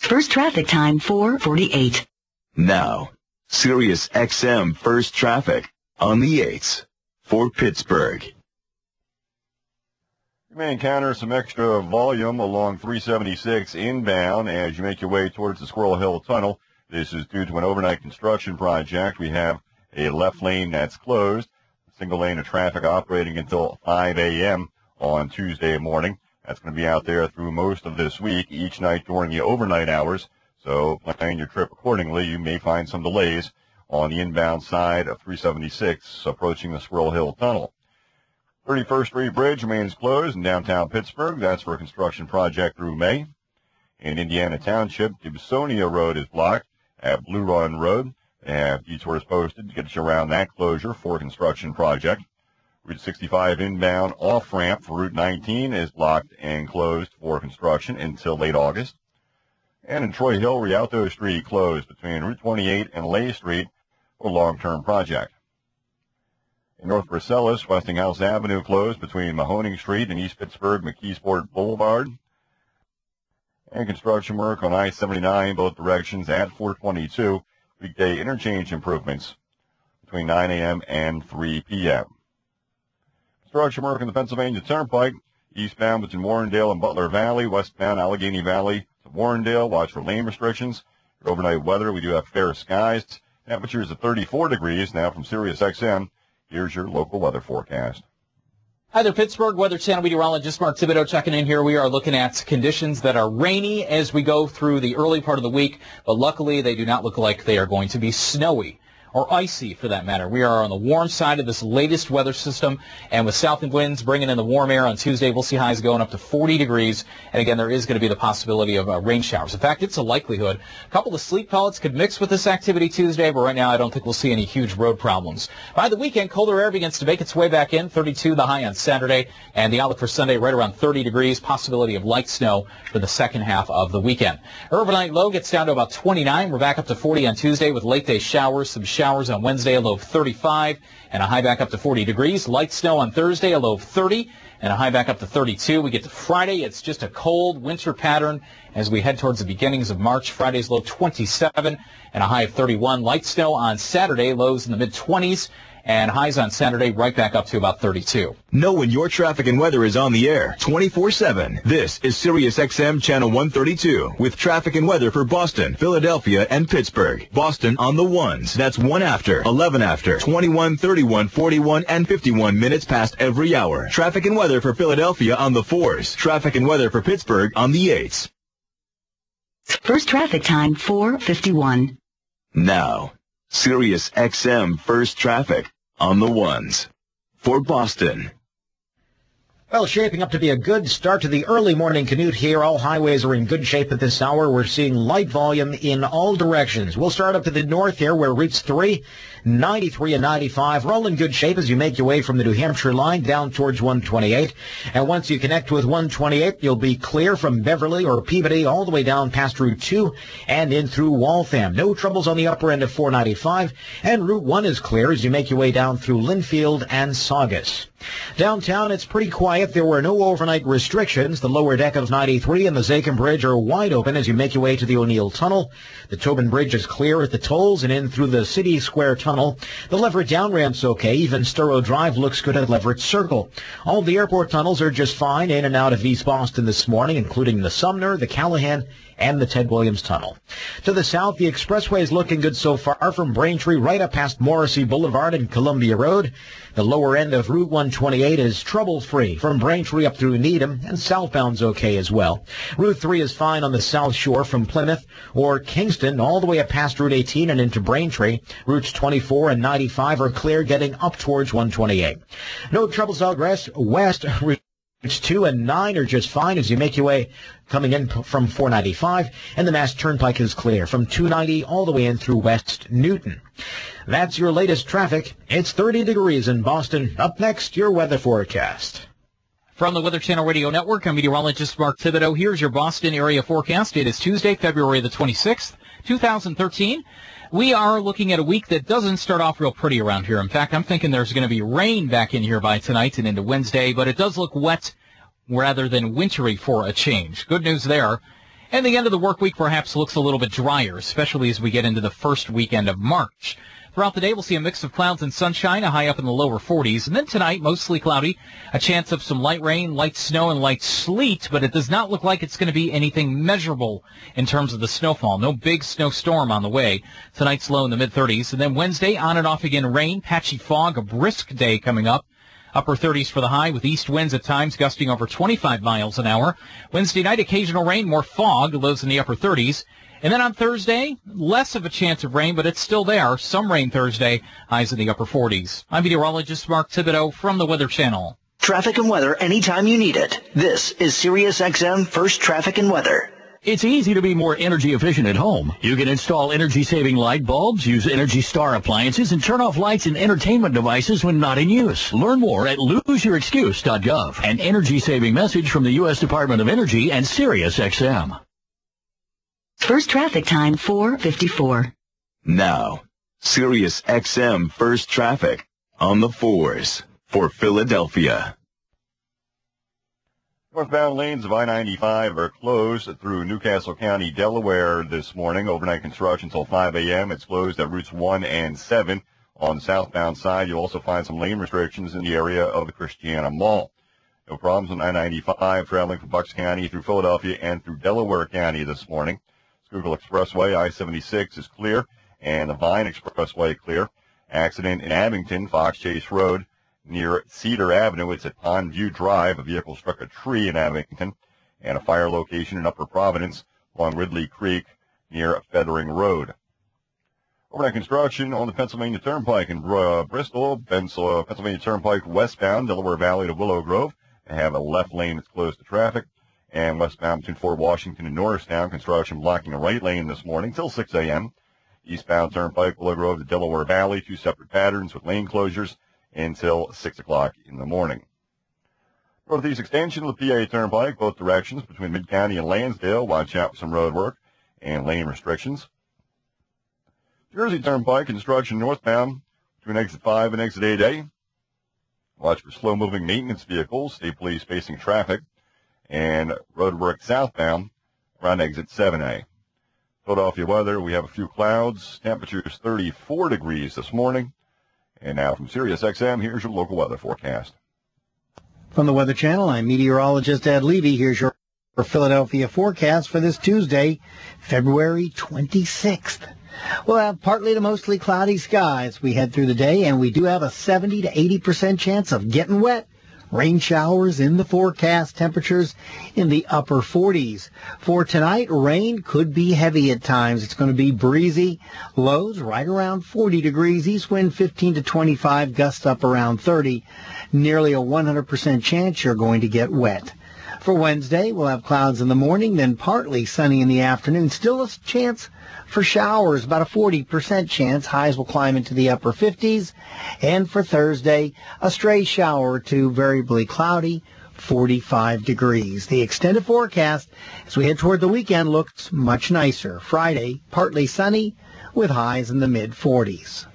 First traffic time 4:48. Now, Sirius XM First Traffic on the 8s for Pittsburgh. You may encounter some extra volume along 376 inbound as you make your way towards the Squirrel Hill Tunnel. This is due to an overnight construction project. We have a left lane that's closed, a single lane of traffic operating until 5 a.m. on Tuesday morning. That's going to be out there through most of this week, each night during the overnight hours. So plan your trip accordingly. You may find some delays on the inbound side of 376 approaching the Squirrel Hill Tunnel. 31st Street Bridge remains closed in downtown Pittsburgh. That's for a construction project through May. In Indiana Township, Gibsonia Road is blocked at Blue Run Road. Detours posted to get you around that closure for a construction project. Route 65 inbound off-ramp for Route 19 is blocked and closed for construction until late August. And in Troy Hill, Rialto Street closed between Route 28 and Lay Street for a long-term project. In North Versailles, Westinghouse Avenue closed between Mahoning Street and East Pittsburgh McKeesport Boulevard. And construction work on I-79 both directions at 422. Weekday interchange improvements between 9 a.m. and 3 p.m. Construction work in the Pennsylvania Turnpike, eastbound between Warrendale and Butler Valley, westbound Allegheny Valley to Warrendale. Watch for lane restrictions. For overnight weather, we do have fair skies. Temperatures at 34 degrees. Now from Sirius XM, here's your local weather forecast. Hi there, Pittsburgh Weather Channel meteorologist Mark Thibodeau checking in here. We are looking at conditions that are rainy as we go through the early part of the week, but luckily they do not look like they are going to be snowy or icy for that matter. We are on the warm side of this latest weather system, and with southern winds bringing in the warm air on Tuesday, we'll see highs going up to 40 degrees. And again, there is going to be the possibility of rain showers. In fact, it's a likelihood. A couple of sleet pellets could mix with this activity Tuesday, but right now I don't think we'll see any huge road problems. By the weekend, colder air begins to make its way back in, 32 the high on Saturday, and the outlook for Sunday right around 30 degrees, possibility of light snow for the second half of the weekend. Overnight low gets down to about 29. We're back up to 40 on Tuesday with late day showers, some showers on Wednesday, a low of 35, and a high back up to 40 degrees. Light snow on Thursday, a low of 30, and a high back up to 32. We get to Friday, it's just a cold winter pattern as we head towards the beginnings of March. Friday's low 27 and a high of 31. Light snow on Saturday, lows in the mid-20s, and highs on Saturday right back up to about 32. Know when your traffic and weather is on the air 24/7. This is Sirius XM Channel 132 with traffic and weather for Boston, Philadelphia, and Pittsburgh. Boston on the 1s. That's 1 after, 11 after, 21, 31, 41, and 51 minutes past every hour. Traffic and weather for Philadelphia on the 4s. Traffic and weather for Pittsburgh on the 8s. First traffic time 4:51. Now, Sirius XM First Traffic on the 1s for Boston. Well, shaping up to be a good start to the early morning commute here. All highways are in good shape at this hour. We're seeing light volume in all directions. We'll start up to the north here where routes 3, 93, and 95 are all in good shape as you make your way from the New Hampshire line down towards 128. And once you connect with 128, you'll be clear from Beverly or Peabody all the way down past Route 2 and in through Waltham. No troubles on the upper end of 495. And Route 1 is clear as you make your way down through Linfield and Saugus. Downtown, it's pretty quiet. There were no overnight restrictions. The lower deck of 93 and the Zakin Bridge are wide open as you make your way to the O'Neill Tunnel. The Tobin Bridge is clear at the tolls and in through the City Square Tunnel. The Leverett down ramp's okay. Even Sturrow Drive looks good at Leverett Circle. All the airport tunnels are just fine in and out of East Boston this morning, including the Sumner, the Callahan, and the Ted Williams Tunnel. To the south, the expressway is looking good so far from Braintree right up past Morrissey Boulevard and Columbia Road. The lower end of Route 128 is trouble-free from Braintree up through Needham, and southbound's okay as well. Route 3 is fine on the south shore from Plymouth or Kingston all the way up past Route 18 and into Braintree. Routes 24 and 95 are clear getting up towards 128. No troubles out west. Routes 2 and 9 are just fine as you make your way coming in from 495, and the Mass Turnpike is clear from 290 all the way in through West Newton. That's your latest traffic. It's 30 degrees in Boston. Up next, your weather forecast. From the Weather Channel Radio Network, I'm meteorologist Mark Thibodeau. Here's your Boston area forecast. It is Tuesday, February the 26th, 2013. We are looking at a week that doesn't start off real pretty around here. In fact, I'm thinking there's going to be rain back in here by tonight and into Wednesday, but it does look wet rather than wintry for a change. Good news there. And the end of the work week perhaps looks a little bit drier, especially as we get into the first weekend of March. Throughout the day, we'll see a mix of clouds and sunshine, a high up in the lower 40s. And then tonight, mostly cloudy, a chance of some light rain, light snow, and light sleet, but it does not look like it's going to be anything measurable in terms of the snowfall. No big snowstorm on the way. Tonight's low in the mid-30s. And then Wednesday, on and off again rain, patchy fog, a brisk day coming up. Upper 30s for the high, with east winds at times gusting over 25 miles an hour. Wednesday night, occasional rain, more fog, lows in the upper 30s. And then on Thursday, less of a chance of rain, but it's still there. Some rain Thursday, highs in the upper 40s. I'm meteorologist Mark Thibodeau from the Weather Channel. Traffic and weather anytime you need it. This is Sirius XM First Traffic and Weather. It's easy to be more energy efficient at home. You can install energy-saving light bulbs, use Energy Star appliances, and turn off lights and entertainment devices when not in use. Learn more at loseyourexcuse.gov. An energy-saving message from the U.S. Department of Energy and Sirius XM. First traffic time 4:54. Now, Sirius XM First Traffic on the 4s for Philadelphia. Northbound lanes of I-95 are closed through Newcastle County, Delaware this morning. Overnight construction until 5 a.m. It's closed at routes 1 and 7. On the southbound side, you'll also find some lane restrictions in the area of the Christiana Mall. No problems on I-95 traveling from Bucks County through Philadelphia and through Delaware County this morning. Schuylkill Expressway, I-76 is clear, and the Vine Expressway clear. Accident in Abington, Fox Chase Road, near Cedar Avenue. It's at Pond View Drive. A vehicle struck a tree in Abington, and a fire location in Upper Providence along Ridley Creek near Feathering Road. Overnight construction on the Pennsylvania Turnpike in Bristol, Pennsylvania Turnpike westbound, Delaware Valley to Willow Grove. They have a left lane that's closed to traffic. And westbound between Fort Washington and Norristown, construction blocking a right lane this morning till 6 a.m. Eastbound Turnpike, Willow Grove to Delaware Valley, 2 separate patterns with lane closures until 6 o'clock in the morning. Northeast extension of the PA Turnpike, both directions between Mid-County and Lansdale. Watch out for some road work and lane restrictions. Jersey Turnpike, construction northbound between exit 5 and exit 8A. Watch for slow-moving maintenance vehicles, state police facing traffic, and roadwork southbound around exit 7A. Philadelphia weather, we have a few clouds. Temperatures 34 degrees this morning. And now from Sirius XM, here's your local weather forecast. From the Weather Channel, I'm meteorologist Ed Levy. Here's your Philadelphia forecast for this Tuesday, February 26th. We'll have partly to mostly cloudy skies we head through the day, and we do have a 70 to 80% chance of getting wet. Rain showers in the forecast, temperatures in the upper 40s. For tonight, rain could be heavy at times. It's going to be breezy. Lows right around 40 degrees. East wind 15 to 25, gusts up around 30. Nearly a 100% chance you're going to get wet. For Wednesday, we'll have clouds in the morning, then partly sunny in the afternoon. Still a chance for showers, about a 40% chance. Highs will climb into the upper 50s. And for Thursday, a stray shower or two, variably cloudy, 45 degrees. The extended forecast as we head toward the weekend looks much nicer. Friday, partly sunny with highs in the mid-40s.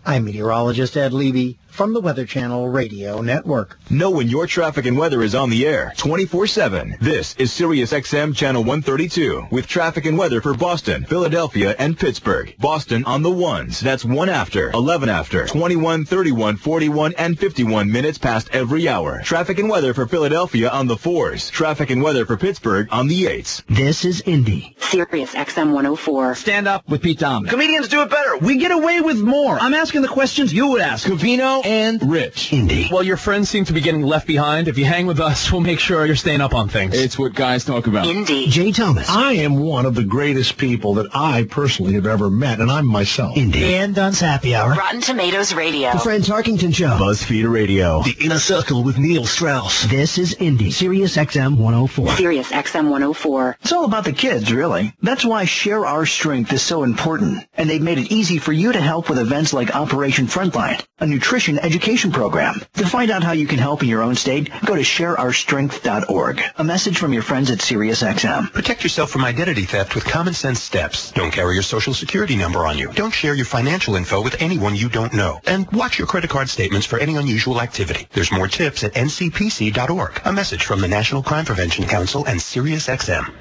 I'm meteorologist Ed Levy from the Weather Channel Radio Network. Know when your traffic and weather is on the air 24/7. This is Sirius XM Channel 132 with traffic and weather for Boston, Philadelphia, and Pittsburgh. Boston on the 1s. That's 1 after, 11 after, 21, 31, 41, and 51 minutes past every hour. Traffic and weather for Philadelphia on the 4s. Traffic and weather for Pittsburgh on the 8s. This is Indy. Sirius XM 104. Stand up with Pete Dominic. Comedians do it better. We get away with more. I'm asking the questions you would ask. Covino and Rich. Indy. Well, your friends seem to be getting left behind. If you hang with us, we'll make sure you're staying up on things. It's what guys talk about. Indy. Jay Thomas. I am one of the greatest people that I personally have ever met, and I'm myself. Indy. And Dunn's Happy Hour. Rotten Tomatoes Radio. The Fred Tarkington Show. BuzzFeed Radio. The Inner Circle with Neil Strauss. This is Indy. Sirius XM 104. Sirius XM 104. It's all about the kids, really. That's why Share Our Strength is so important. And they've made it easy for you to help with events like Operation Frontline, a nutrition education program. To find out how you can help in your own state, go to shareourstrength.org. A message from your friends at Sirius XM. Protect yourself from identity theft with common sense steps. Don't carry your social security number on you. Don't share your financial info with anyone you don't know. And watch your credit card statements for any unusual activity. There's more tips at ncpc.org. A message from the National Crime Prevention Council and Sirius XM.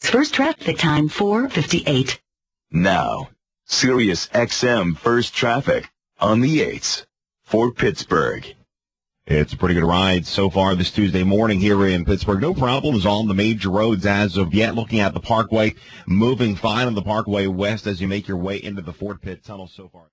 First traffic time 4:58. Now, Sirius XM First Traffic on the 8s for Pittsburgh. It's a pretty good ride so far this Tuesday morning here in Pittsburgh. No problems on the major roads as of yet. Looking at the Parkway, moving fine on the Parkway West as you make your way into the Fort Pitt Tunnel so far.